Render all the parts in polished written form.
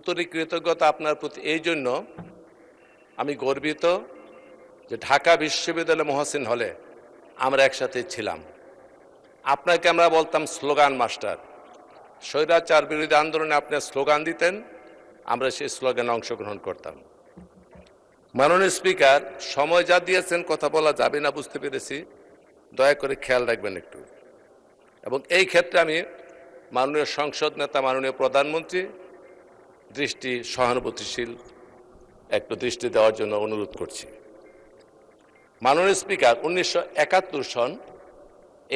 আন্তরিক কৃতজ্ঞতা আপনার প্রতি এই জন্য আমি গর্বিত যে ঢাকা বিশ্ববিদ্যালয় মহসিন হলে আমরা একসাথে ছিলাম। আপনাকে আমরা বলতাম স্লোগান মাস্টার। স্বৈরাচার বিরোধী আন্দোলনে আপনি স্লোগান দিতেন, আমরা সেই স্লোগানে অংশগ্রহণ করতাম। মাননীয় স্পিকার, সময় যা দিয়েছেন কথা বলা যাবে না বুঝতে পেরেছি, দয়া করে খেয়াল রাখবেন একটু। এবং এই ক্ষেত্রে আমি মাননীয় সংসদ নেতা মাননীয় প্রধানমন্ত্রী দৃষ্টি সহানুভূতিশীল একটু দৃষ্টি দেওয়ার জন্য অনুরোধ করছি। মাননীয় স্পিকার, 1971 সন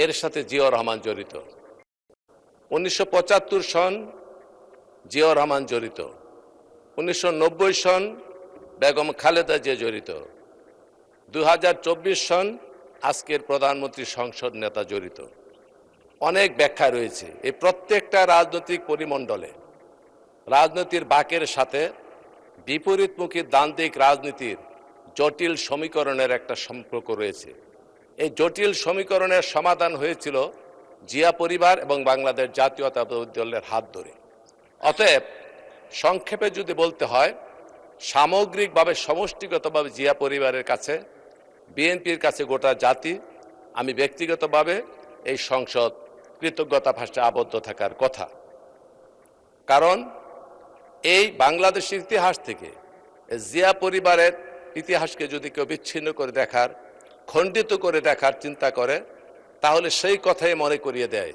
এর সাথে জিয়াউর রহমান জড়িত, 1975 সন জিয়াউর রহমান জড়িত, 1990 সন বেগম খালেদা জিয়া জড়িত, 2024 সন আজকের প্রধানমন্ত্রী সংসদ নেতা জড়িত। অনেক ব্যাখ্যা রয়েছে। এই প্রত্যেকটা রাজনৈতিক পরিমণ্ডলে রাজনীতির বাঁকের সাথে বিপরীতমুখী দ্বান্দ্বিক রাজনীতির জটিল সমীকরণের একটা সম্পর্ক রয়েছে। এই জটিল সমীকরণের সমাধান হয়েছিল জিয়া পরিবার এবং বাংলাদেশ জাতীয়তাবাদী দলের হাত ধরে। অতএব সংক্ষেপে যদি বলতে হয়, সামগ্রিকভাবে সমষ্টিগতভাবে জিয়া পরিবারের কাছে, বিএনপির কাছে গোটা জাতি, আমি ব্যক্তিগতভাবে এই সংসদ কৃতজ্ঞতা ভাষায় আবদ্ধ থাকার কথা। কারণ এই বাংলাদেশের ইতিহাস থেকে জিয়া পরিবারের ইতিহাসকে যদি কেউ বিচ্ছিন্ন করে দেখার, খণ্ডিত করে দেখার চিন্তা করে, তাহলে সেই কথাই মনে করিয়ে দেয়।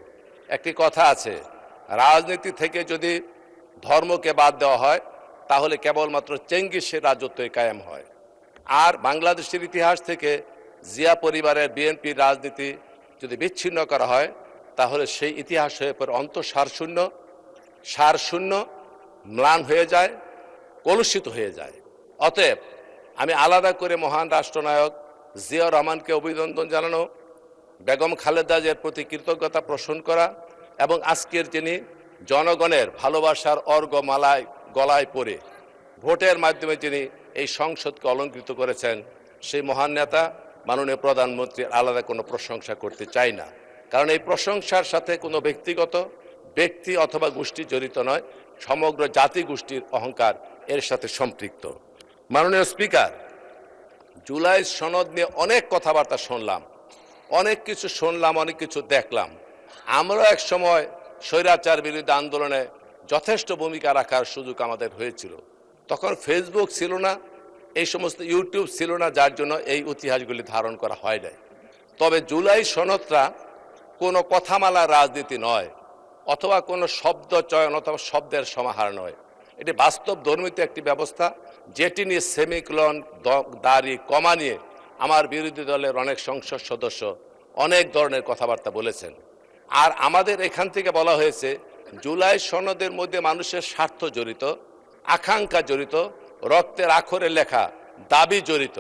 একটি কথা আছে, রাজনীতি থেকে যদি ধর্মকে বাদ দেওয়া হয় তাহলে কেবলমাত্র চেঙ্গিসের রাজত্বই কায়েম হয়। আর বাংলাদেশের ইতিহাস থেকে জিয়া পরিবারের বিএনপির রাজনীতি যদি বিচ্ছিন্ন করা হয় তাহলে সেই ইতিহাস হয়ে পড়ে অন্তঃসারশূন্য, সারশূন্য, ম্লান হয়ে যায়, কলুষিত হয়ে যায়। অতএব আমি আলাদা করে মহান রাষ্ট্রনায়ক জিয়াউর রহমানকে অভিনন্দন জানানো, বেগম খালেদা জিয়ার প্রতি কৃতজ্ঞতা পোষণ করা এবং আজকের যিনি জনগণের ভালোবাসার অর্ঘ্যমালায় গলায় পড়ে ভোটের মাধ্যমে যিনি এই সংসদকে অলঙ্কৃত করেছেন, সেই মহান নেতা মাননীয় প্রধানমন্ত্রীর আলাদা কোনো প্রশংসা করতে চাই না। কারণ এই প্রশংসার সাথে কোনো ব্যক্তি অথবা গোষ্ঠী জড়িত নয়, সমগ্র জাতি গোষ্ঠীর অহংকার এর সাথে সম্পৃক্ত। মাননীয় স্পিকার, জুলাই সনদ নিয়ে অনেক কথাবার্তা শুনলাম, অনেক কিছু দেখলাম। আমরা এক সময় স্বৈরাচার বিরোধী আন্দোলনে যথেষ্ট ভূমিকা রাখার সুযোগ আমাদের হয়েছিল। তখন ফেসবুক ছিল না, এই সমস্ত ইউটিউব ছিল না, যার জন্য এই ইতিহাসগুলি ধারণ করা হয় নাই। তবে জুলাই সনদটা কোনো কথামালার রাজনীতি নয়, অথবা কোনো শব্দ চয়ন অথবা শব্দের সমাহার নয়। এটি বাস্তব ধর্মিত একটি ব্যবস্থা, যেটি নিয়ে সেমিকলন, দাড়ি, কমা নিয়ে আমার বিরোধী দলের অনেক সংসদ সদস্য অনেক ধরনের কথাবার্তা বলেছেন। আর আমাদের এখান থেকে বলা হয়েছে জুলাই সনদের মধ্যে মানুষের স্বার্থ জড়িত, আকাঙ্ক্ষা জড়িত, রক্তের আখরে লেখা দাবি জড়িত।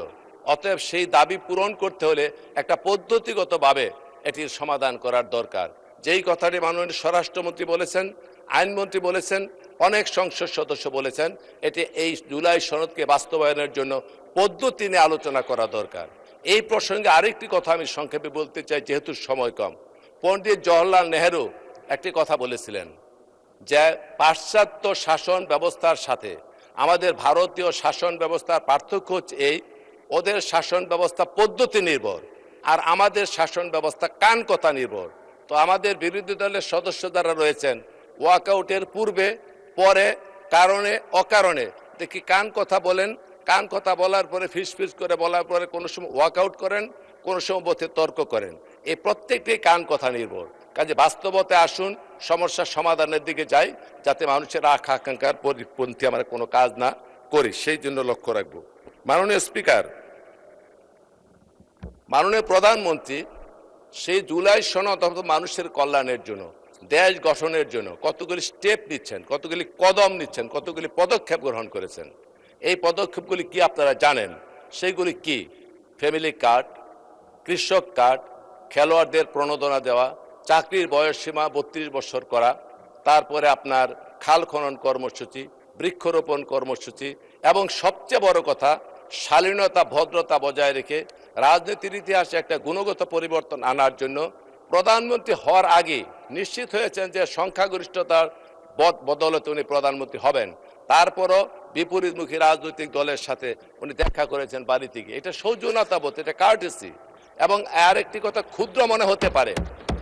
অতএব সেই দাবি পূরণ করতে হলে একটা পদ্ধতিগতভাবে এটির সমাধান করার দরকার। যেই কথাটি মাননীয় স্বরাষ্ট্রমন্ত্রী বলেছেন, আইনমন্ত্রী বলেছেন, অনেক সংসদ সদস্য বলেছেন, এটি এই জুলাই সনদকে বাস্তবায়নের জন্য পদ্ধতি নিয়ে আলোচনা করা দরকার। এই প্রসঙ্গে আরেকটি কথা আমি সংক্ষেপে বলতে চাই, যেহেতু সময় কম। পণ্ডিত জওহরলাল নেহেরু একটি কথা বলেছিলেন যে পাশ্চাত্য শাসন ব্যবস্থার সাথে আমাদের ভারতীয় শাসন ব্যবস্থার পার্থক্য হচ্ছে এই, ওদের শাসন ব্যবস্থা পদ্ধতি নির্ভর আর আমাদের শাসন ব্যবস্থা কান কথা নির্ভর। তো আমাদের বিরোধী দলের সদস্য যারা রয়েছেন, ওয়াকআউটের পূর্বে, পরে, কারণে, অকারণে দেখি কান কথা বলেন, কান কথা বলার পরে ফিস করে বলার পরে কোনো সময় ওয়াকআউট করেন, কোনো সময় বোধে তর্ক করেন। এই প্রত্যেকটি কান কথা নির্ভর। কাজে বাস্তবতে আসুন, সমস্যার সমাধানের দিকে যাই, যাতে মানুষের আকাঙ্ক্ষার পরিপন্থী আমরা কোনো কাজ না করি, সেই জন্য লক্ষ্য রাখব। মাননীয় স্পিকার, মাননীয় প্রধানমন্ত্রী সেই জুলাই সনদ মানুষের কল্যাণের জন্য, দেশ গঠনের জন্য কতগুলি স্টেপ নিচ্ছেন, কতগুলি কদম নিচ্ছেন, কতগুলি পদক্ষেপ গ্রহণ করেছেন। এই পদক্ষেপগুলি কি আপনারা জানেন? সেইগুলি কি? ফ্যামিলি কার্ড, কৃষক কার্ড, খেলোয়াড়দের প্রণোদনা দেওয়া, চাকরির বয়সসীমা 32 বছর করা, তারপরে আপনার খাল খনন কর্মসূচি, বৃক্ষরোপণ কর্মসূচি, এবং সবচেয়ে বড় কথা শালীনতা, ভদ্রতা বজায় রেখে রাজনীতির ইতিহাসে একটা গুণগত পরিবর্তন আনার জন্য প্রধানমন্ত্রী হওয়ার আগে নিশ্চিত হয়েছেন যে সংখ্যাগরিষ্ঠতার বদৌলতে উনি প্রধানমন্ত্রী হবেন। তারপরও বিপরীতমুখী রাজনৈতিক দলের সাথে উনি দেখা করেছেন বাড়িতে গিয়ে। এটা সৌজন্যতাবোধ, এটা কার্টেসি। এবং আর একটি কথা ক্ষুদ্র মনে হতে পারে,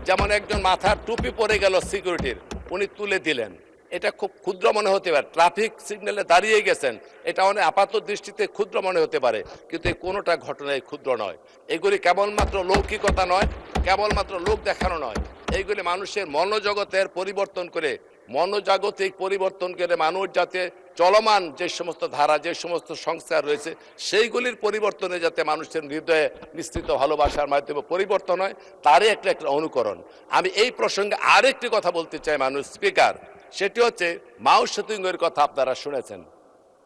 যেমন একজন মাথার টুপি পরে গেল সিকিউরিটির, উনি তুলে দিলেন, এটা খুব ক্ষুদ্র মনে হতে পারে। ট্রাফিক সিগন্যালে দাঁড়িয়ে গেছেন, এটা অনেক আপাত দৃষ্টিতে ক্ষুদ্র মনে হতে পারে, কিন্তু এই কোনোটা ঘটনায় ক্ষুদ্র নয়। এগুলি কেবলমাত্র লৌকিকতা নয়, কেবলমাত্র লোক দেখানো নয়, এইগুলি মানুষের মনোজগতের পরিবর্তন করে, মনোজাগতিক পরিবর্তন করে মানুষ যাতে চলমান যে সমস্ত ধারা, যে সমস্ত সংস্কার রয়েছে, সেইগুলির পরিবর্তনে যাতে মানুষের হৃদয়ে নিশ্চিত ভালোবাসার মাধ্যমে পরিবর্তন হয়, তারই একটা অনুকরণ। আমি এই প্রসঙ্গে আরেকটি কথা বলতে চাই মানুষ স্পিকার, সেটি হচ্ছে মাও সেতুংয়ের কথা আপনারা শুনেছেন।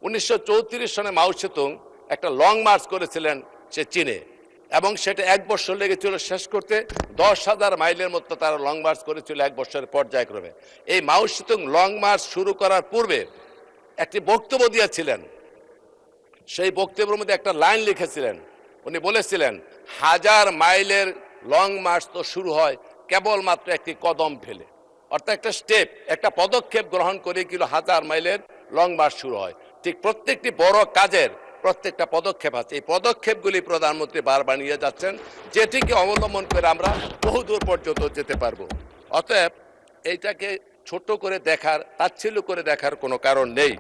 1934 সনে মাও সেতুং একটা লং মার্চ করেছিলেন সে চীনে, এবং সেটা 1 বছর লেগেছিল শেষ করতে। 10,000 মাইলের মতো তারা লং মার্চ করেছিল 1 বছরের পর্যায়ক্রমে। এই মাও সেতুং লং মার্চ শুরু করার পূর্বে একটি বক্তব্য দিয়েছিলেন। সেই বক্তব্যের মধ্যে একটা লাইন লিখেছিলেন, উনি বলেছিলেন, 1000 মাইলের লং মার্চ তো শুরু হয় কেবলমাত্র একটি কদম ফেলে। অর্থাৎ একটা স্টেপ, একটা পদক্ষেপ গ্রহণ করে কিন্তু 1000 মাইলের লং মার্চ শুরু হয়। ঠিক প্রত্যেকটি বড় কাজের প্রত্যেকটা পদক্ষেপ আছে, এই পদক্ষেপগুলি প্রধানমন্ত্রী বারবার নিয়ে যাচ্ছেন, যেটিকে অবলম্বন করে আমরা বহুদূর পর্যন্ত যেতে পারবো। অতএব এইটাকে ছোট করে দেখার, তাচ্ছিল্য করে দেখার কোনো কারণ নেই।